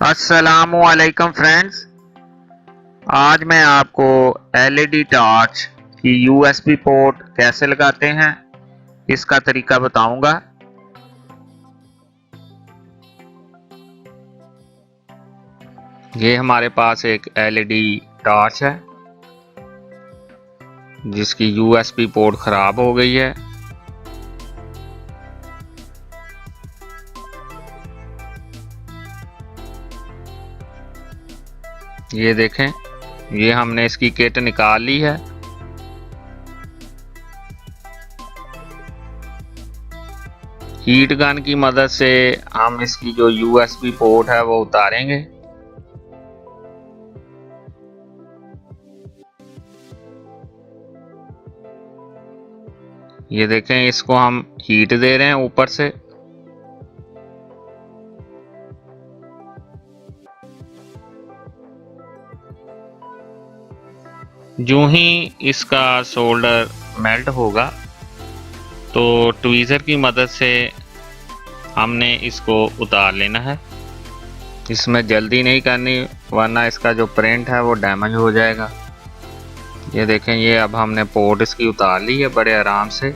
अस्सलामुअलैकुम फ्रेंड्स। आज मैं आपको एलईडी टॉर्च की यूएसबी पोर्ट कैसे लगाते हैं इसका तरीका बताऊंगा। ये हमारे पास एक एलईडी टॉर्च है जिसकी यूएसबी पोर्ट खराब हो गई है। ये देखें, ये हमने इसकी किट निकाल ली है। हीट गन की मदद से हम इसकी जो यूएसबी पोर्ट है वो उतारेंगे। ये देखें, इसको हम हीट दे रहे हैं ऊपर से। जो ही इसका सोल्डर मेल्ट होगा तो ट्वीज़र की मदद से हमने इसको उतार लेना है। इसमें जल्दी नहीं करनी वरना इसका जो प्रिंट है वो डैमेज हो जाएगा। ये देखें, ये अब हमने पोर्ट इसकी उतार ली है बड़े आराम से।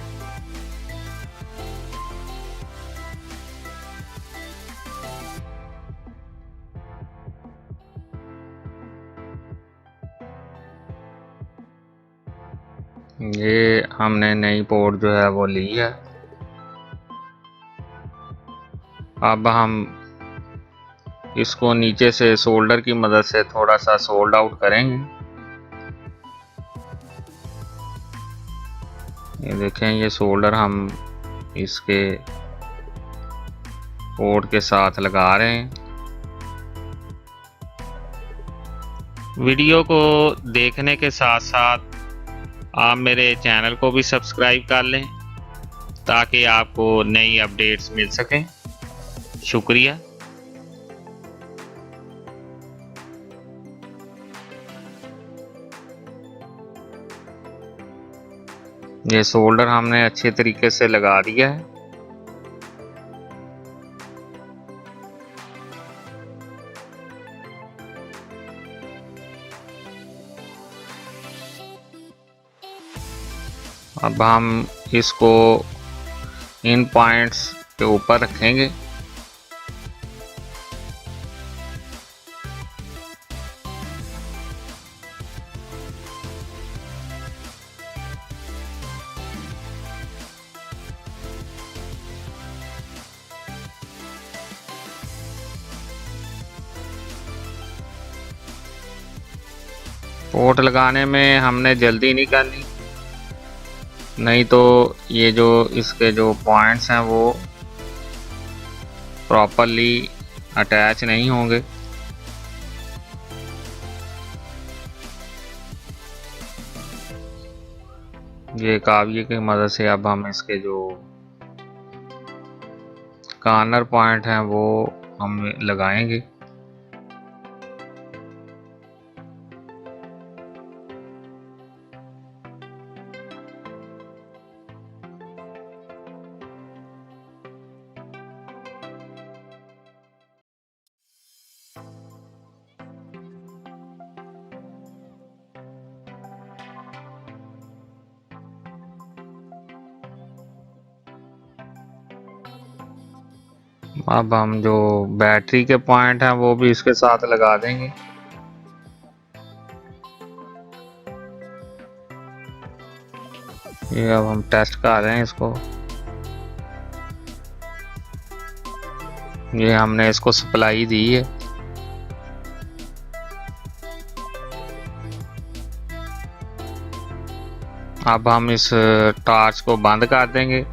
ये हमने नई पोर्ट जो है वो ली है। अब हम इसको नीचे से सोल्डर की मदद से थोड़ा सा सोल्ड आउट करेंगे। ये देखें, ये सोल्डर हम इसके पोर्ट के साथ लगा रहे हैं। वीडियो को देखने के साथ साथ आप मेरे चैनल को भी सब्सक्राइब कर लें ताकि आपको नई अपडेट्स मिल सकें। शुक्रिया। ये सोल्डर हमने अच्छे तरीके से लगा दिया है। अब हम इसको इन पॉइंट्स के ऊपर रखेंगे। पोर्ट लगाने में हमने जल्दी नहीं करनी, नहीं तो ये जो इसके जो पॉइंट्स हैं वो प्रॉपरली अटैच नहीं होंगे। ये काविये की मदद से अब हम इसके जो कॉर्नर पॉइंट हैं वो हम लगाएंगे। अब हम जो बैटरी के पॉइंट हैं वो भी इसके साथ लगा देंगे। ये अब हम टेस्ट कर रहे हैं इसको। ये हमने इसको सप्लाई दी है। अब हम इस टॉर्च को बंद कर देंगे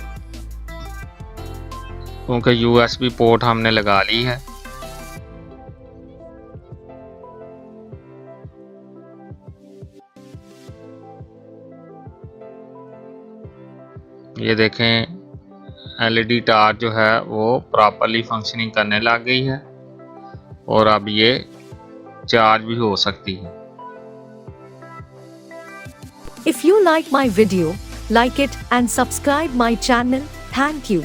क्योंकि यूएसबी पोर्ट हमने लगा ली है। ये देखें, एलईडी टॉर्च जो है वो प्रॉपरली फंक्शनिंग करने लग गई है और अब ये चार्ज भी हो सकती है। If you like my video, like it and subscribe my channel. Thank you.